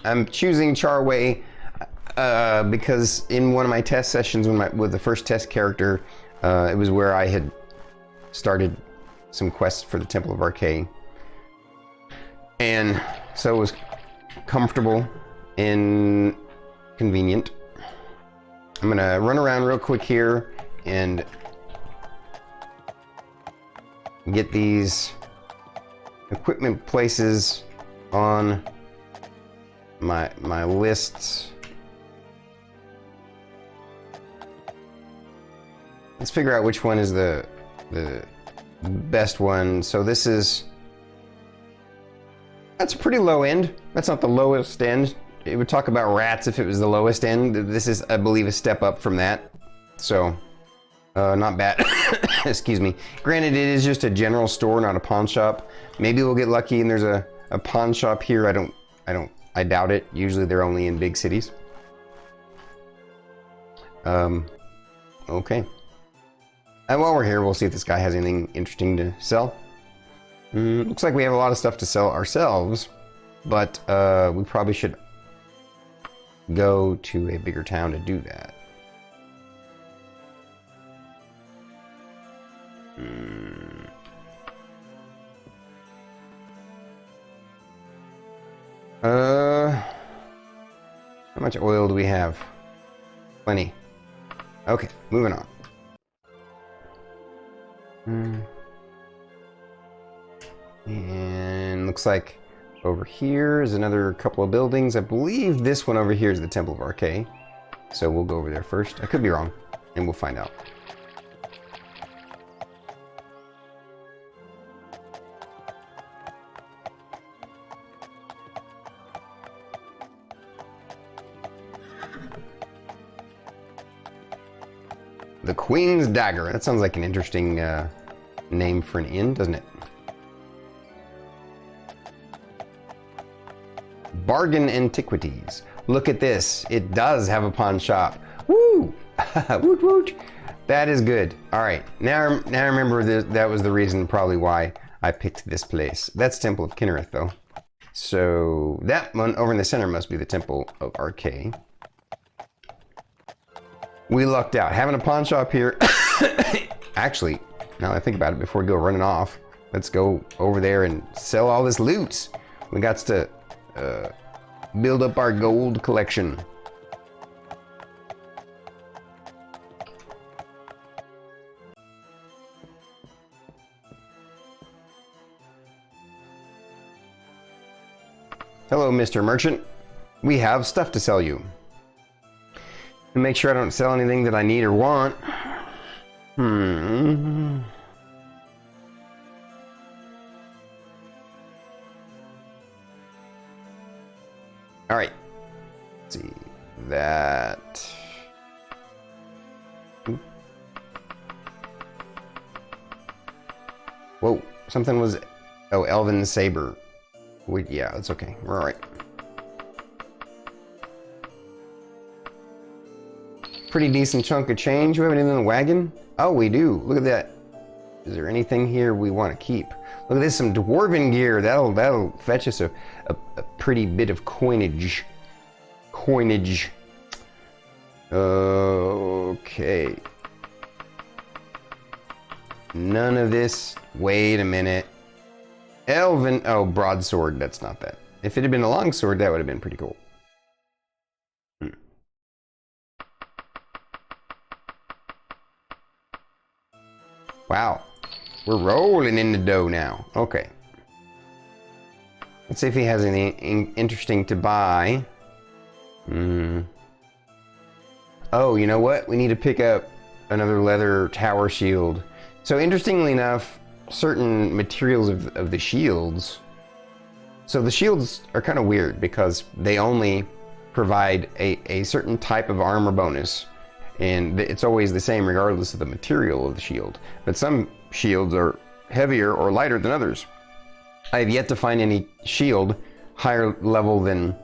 I'm choosing Charway because in one of my test sessions with the first test character, it was where I had started some quests for the Temple of Arkay. And so it was comfortable and convenient. I'm gonna run around real quick here and get these equipment places on my lists. Let's figure out which one is the best one. So this is, that's a pretty low end. That's not the lowest end. It would talk about rats if it was the lowest end. This is, I believe, a step up from that. So, not bad. Excuse me. Granted, it is just a general store, not a pawn shop. Maybe we'll get lucky and there's a pawn shop here. I doubt it. Usually they're only in big cities. Okay. And while we're here, we'll see if this guy has anything interesting to sell. Looks like we have a lot of stuff to sell ourselves, but we probably should go to a bigger town to do that. How much oil do we have? Plenty. Okay, moving on. And looks like over here is another couple of buildings. I believe this one over here is the Temple of Arkay. So we'll go over there first. I could be wrong, and we'll find out. The Queen's Dagger. That sounds like an interesting name for an inn, doesn't it? Bargain Antiquities. Look at this. It does have a pawn shop. Woo! Woot woot. That is good. All right. Now I remember that was the reason probably why I picked this place. That's Temple of Kinnereth, though. So that one over in the center must be the Temple of Arkay. We lucked out. Having a pawn shop here. Actually, now that I think about it, before we go running off, let's go over there and sell all this loot. We got to build up our gold collection. Hello, Mr. Merchant. We have stuff to sell you. And make sure I don't sell anything that I need or want. All right. Let's see that. Whoa! Something was. Oh, Elven Saber. Yeah, that's okay. We're all right. Pretty decent chunk of change. We have anything in the wagon? Oh, we do. Look at that. Is there anything here we want to keep? Look at this, some dwarven gear. That'll fetch us a pretty bit of coinage. Okay. None of this. Wait a minute. Elven. Oh, broadsword. That's not that. If it had been a longsword, that would have been pretty cool. Wow, we're rolling in the dough now. Okay. Let's see if he has anything interesting to buy. Oh, you know what? We need to pick up another leather tower shield. So interestingly enough, certain materials of the shields. So the shields are kind of weird because they only provide a certain type of armor bonus. And it's always the same regardless of the material of the shield. But some shields are heavier or lighter than others. I have yet to find any shield higher level than,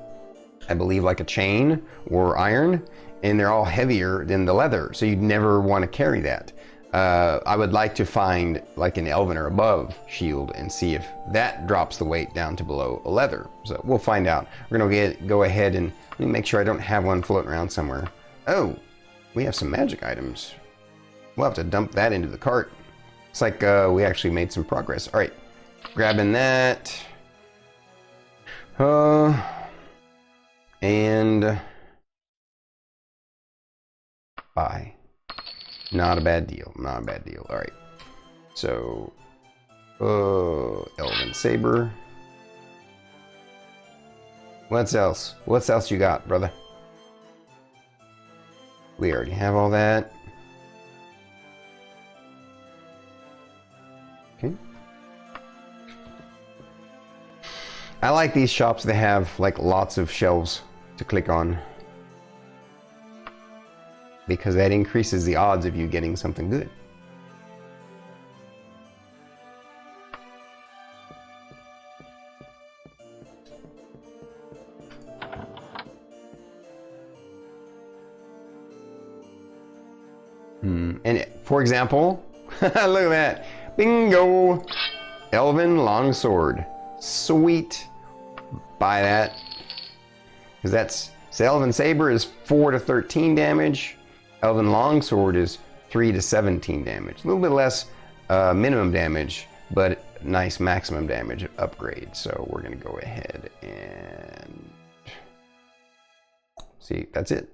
I believe, like a chain or iron. And they're all heavier than the leather. So you'd never want to carry that. I would like to find like an elven or above shield and see if that drops the weight down to below a leather. So we'll find out. We're gonna go ahead and let me make sure I don't have one floating around somewhere. Oh, we have some magic items. We'll have to dump that into the cart. It's like we actually made some progress. All right, grabbing that. And buy. Not a bad deal. Not a bad deal. All right. So, Elven Saber. What else? What else you got, brother? We already have all that. Okay. I like these shops that have like lots of shelves to click on, because that increases the odds of you getting something good. And for example, look at that. Bingo! Elven Longsword. Sweet. Buy that. Because that's... So Elven Saber is 4 to 13 damage. Elven Longsword is 3 to 17 damage. A little bit less minimum damage, but nice maximum damage upgrade. So we're going to go ahead and... See, that's it.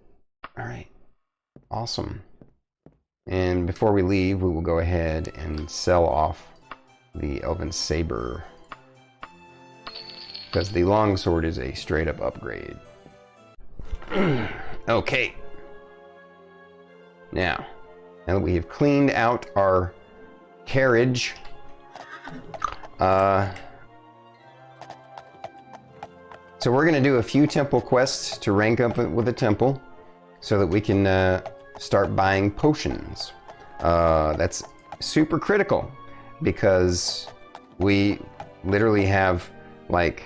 All right. Awesome. And before we leave, we will go ahead and sell off the Elven Saber, because the Longsword is a straight up upgrade. Okay. Now that we have cleaned out our carriage, so we're going to do a few temple quests to rank up with the temple so that we can start buying potions. That's super critical because we literally have like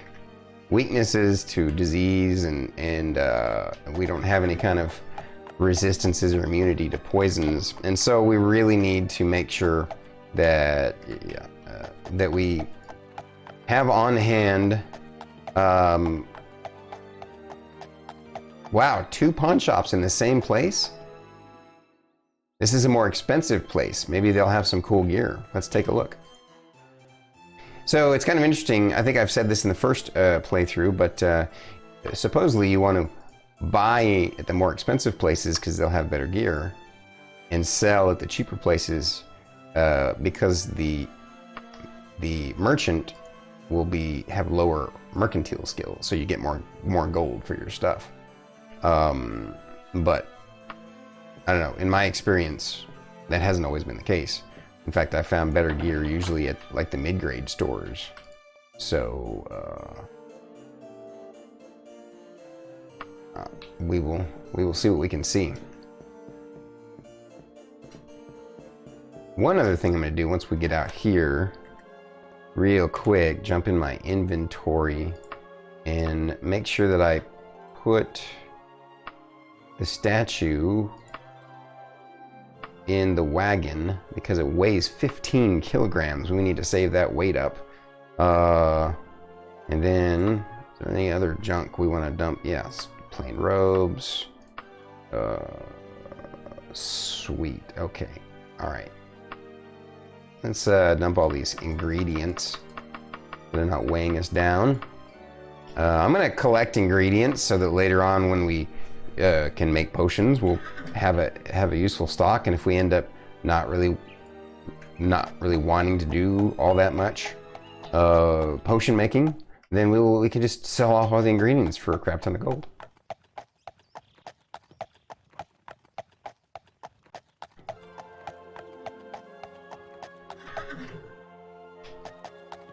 weaknesses to disease and we don't have any kind of resistances or immunity to poisons, and so we really need to make sure that that we have on hand. Wow, 2 pawn shops in the same place? This is a more expensive place. Maybe they'll have some cool gear. Let's take a look. So it's kind of interesting. I think I've said this in the first playthrough, but supposedly you want to buy at the more expensive places because they'll have better gear, and sell at the cheaper places because the merchant will have lower mercantile skill, so you get more gold for your stuff. But I don't know, in my experience that hasn't always been the case. In fact, I found better gear usually at like the mid-grade stores. So we will see what we can see. One other thing I'm going to do once we get out here, real quick, jump in my inventory and make sure that I put the statue in the wagon because it weighs 15 kilograms. We need to save that weight up. And then, is there any other junk we want to dump? Yes, plain robes. Sweet. Okay. All right. Let's dump all these ingredients. They're not weighing us down. I'm going to collect ingredients so that later on when we can make potions, we'll have a useful stock. And if we end up not really wanting to do all that much potion making, then we can just sell off all the ingredients for a crap ton of gold.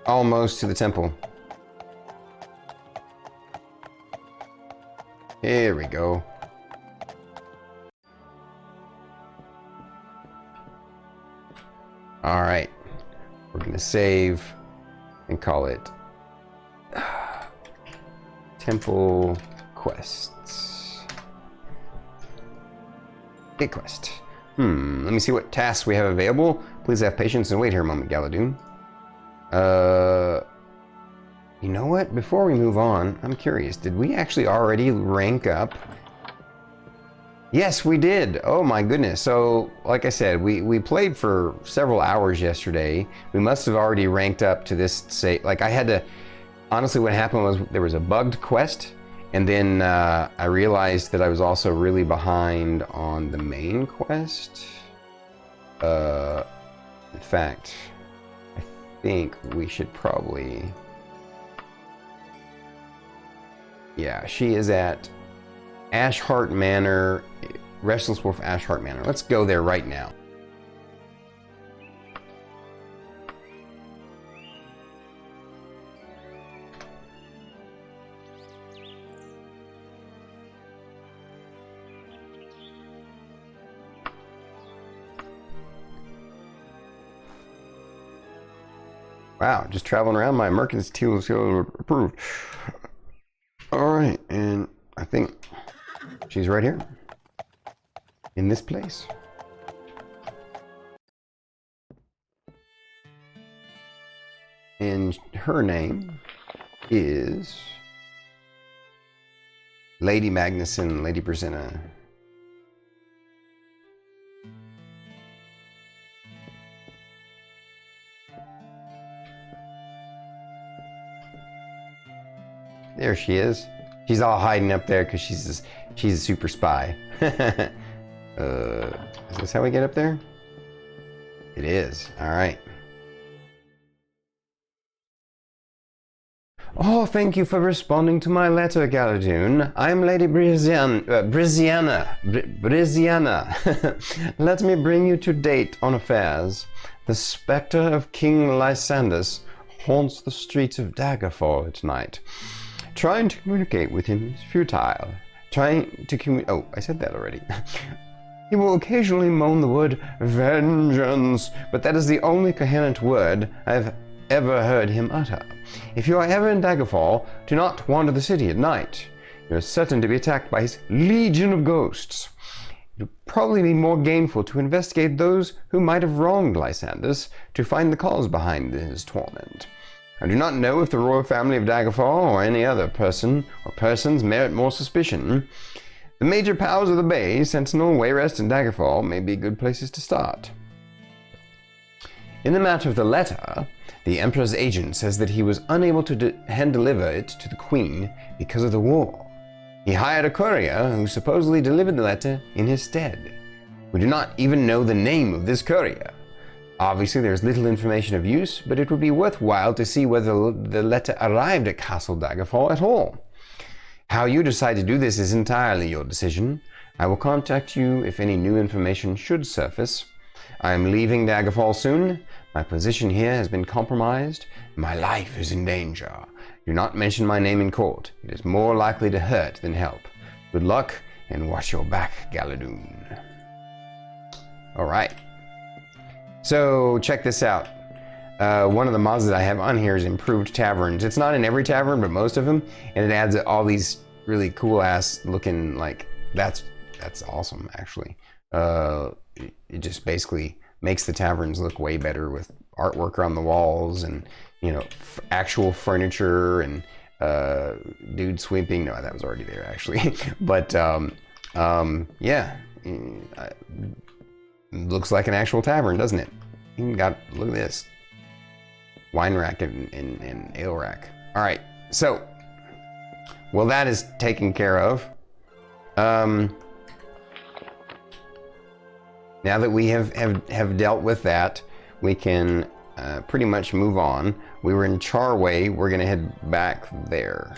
Almost to the temple. Here we go. All right, we're gonna save and call it Temple Quests. Big quest. Let me see what tasks we have available. Please have patience and wait here a moment, Galadoon. You know what? Before we move on, I'm curious. Did we actually already rank up? Yes, we did. Oh my goodness. So, like I said, we played for several hours yesterday. We must have already ranked up to this, say, like I had to, honestly what happened was there was a bugged quest, and then I realized that I was also really behind on the main quest. In fact, I think we should probably... Yeah, she is at Ashheart Manor, Restless Wolf Ashheart Manor. Let's go there right now. Wow, just traveling around, my mercantile skill approved. Alright, and I think she's right here. In this place. And her name is Lady Magnuson, Lady Brisena. There she is. She's all hiding up there because she's a super spy. Is this how we get up there? It is. All right. Oh, thank you for responding to my letter, Galadoon. I'm Lady Briziana. Let me bring you to date on affairs. The spectre of King Lysandus haunts the streets of Daggerfall at night. Trying to communicate with him is futile. Oh, I said that already. He will occasionally moan the word vengeance, but that is the only coherent word I've ever heard him utter. If you are ever in Daggerfall, do not wander the city at night. You are certain to be attacked by his legion of ghosts. It would probably be more gainful to investigate those who might have wronged Lysandus to find the cause behind his torment. I do not know if the royal family of Daggerfall or any other person or persons merit more suspicion. The major powers of the Bay, Sentinel, Wayrest, and Daggerfall may be good places to start. In the matter of the letter, the Emperor's agent says that he was unable to hand deliver it to the Queen because of the war. He hired a courier who supposedly delivered the letter in his stead. We do not even know the name of this courier. Obviously, there is little information of use, but it would be worthwhile to see whether the letter arrived at Castle Daggerfall at all. How you decide to do this is entirely your decision. I will contact you if any new information should surface. I am leaving Daggerfall soon. My position here has been compromised. My life is in danger. Do not mention my name in court. It is more likely to hurt than help. Good luck, and watch your back, Galadoon. Alright. So, check this out. One of the mods that I have on here is Improved Taverns. It's not in every tavern, but most of them, and it adds all these really cool ass looking, like, that's awesome, actually. It just basically makes the taverns look way better with artwork on the walls and, you know, actual furniture and dude sweeping. No, that was already there, actually. But, yeah. Looks like an actual tavern, doesn't it? Look at this. Wine rack and ale rack. All right, so, well, that is taken care of. Now that we have dealt with that, we can pretty much move on. We were in Charway. We're gonna head back there,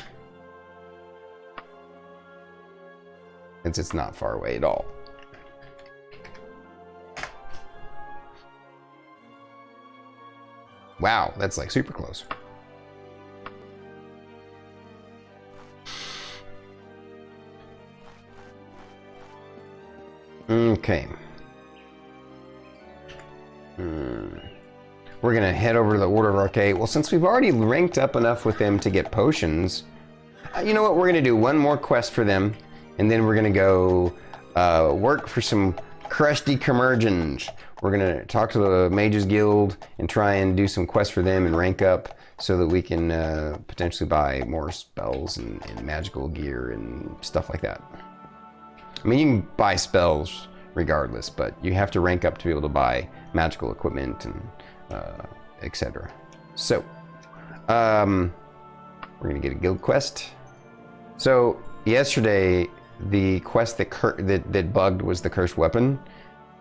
since it's not far away at all. Wow, that's like super close. Okay. We're gonna head over to the Order of Arkay. Well, since we've already ranked up enough with them to get potions, you know what? We're gonna do one more quest for them, and then we're gonna go work for some Crusty Commergence. We're gonna talk to the Mages Guild and try and do some quests for them and rank up so that we can potentially buy more spells and magical gear and stuff like that. I mean, you can buy spells regardless, but you have to rank up to be able to buy magical equipment and etc. So, we're gonna get a guild quest. So yesterday, the quest that bugged was the cursed weapon.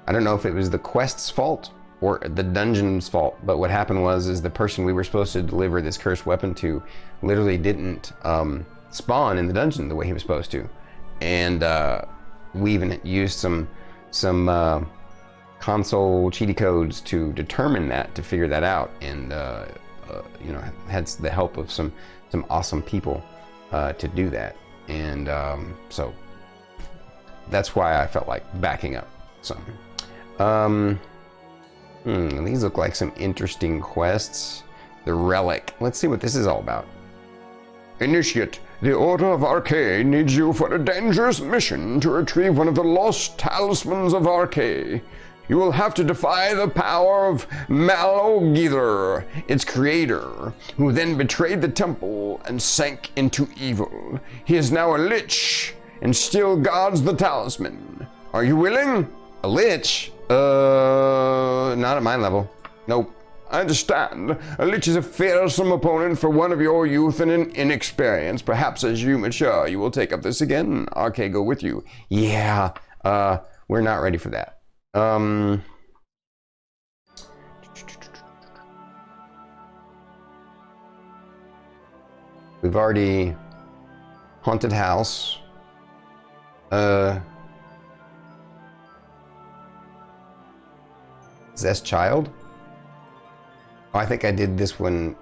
I don't know if it was the quest's fault or the dungeon's fault, but what happened was the person we were supposed to deliver this cursed weapon to literally didn't spawn in the dungeon the way he was supposed to, and we even used some console cheaty codes to determine that, to figure that out, and you know, had the help of some awesome people to do that, and so that's why I felt like backing up some. These look like some interesting quests. The Relic. Let's see what this is all about. Initiate, the Order of Arkay needs you for a dangerous mission to retrieve one of the lost talismans of Arkay. You will have to defy the power of Malogither, its creator, who then betrayed the temple and sank into evil. He is now a lich and still guards the talisman. Are you willing? A lich? Not at my level. Nope. I understand. A lich is a fearsome opponent for one of your youth and inexperience. Perhaps as you mature, you will take up this again. Arkay, go with you. Yeah, we're not ready for that. We've already haunted house. Possessed child? Oh, I think I did this one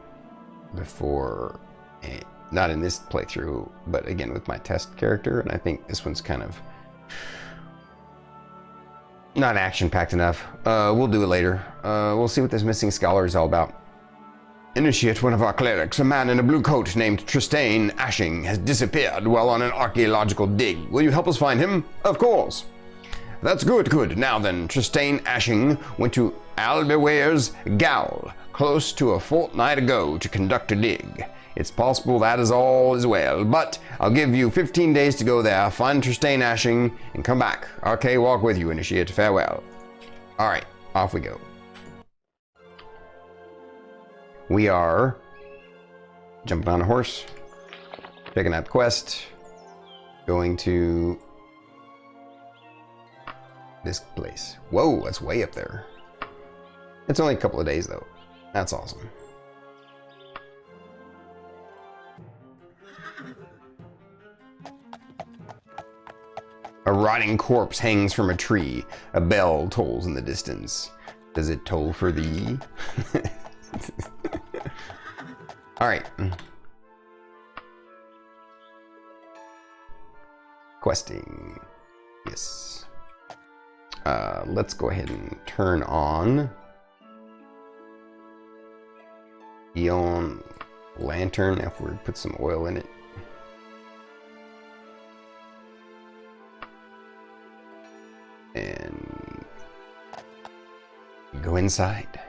before, not in this playthrough, but again with my test character, and I think this one's kind of not action-packed enough. We'll do it later. We'll see what this missing scholar is all about. Initiate, one of our clerics, a man in a blue coat named Tristane Ashing, has disappeared while on an archaeological dig. Will you help us find him? Of course. That's good. Now then, Tristane Ashing went to Albeware's Gowl, close to a fortnight ago, to conduct a dig. It's possible that is all is well, but I'll give you 15 days to go there, find Tristane Ashing, and come back. Arkay, walk with you, Initiate. Farewell. Alright, off we go. We are jumping on a horse, checking out the quest, going to this place. Whoa, that's way up there. It's only a couple of days though. That's awesome. A rotting corpse hangs from a tree. A bell tolls in the distance. Does it toll for thee? All right. Questing. Yes. Let's go ahead and turn on Eon Lantern after we put some oil in it. And go inside.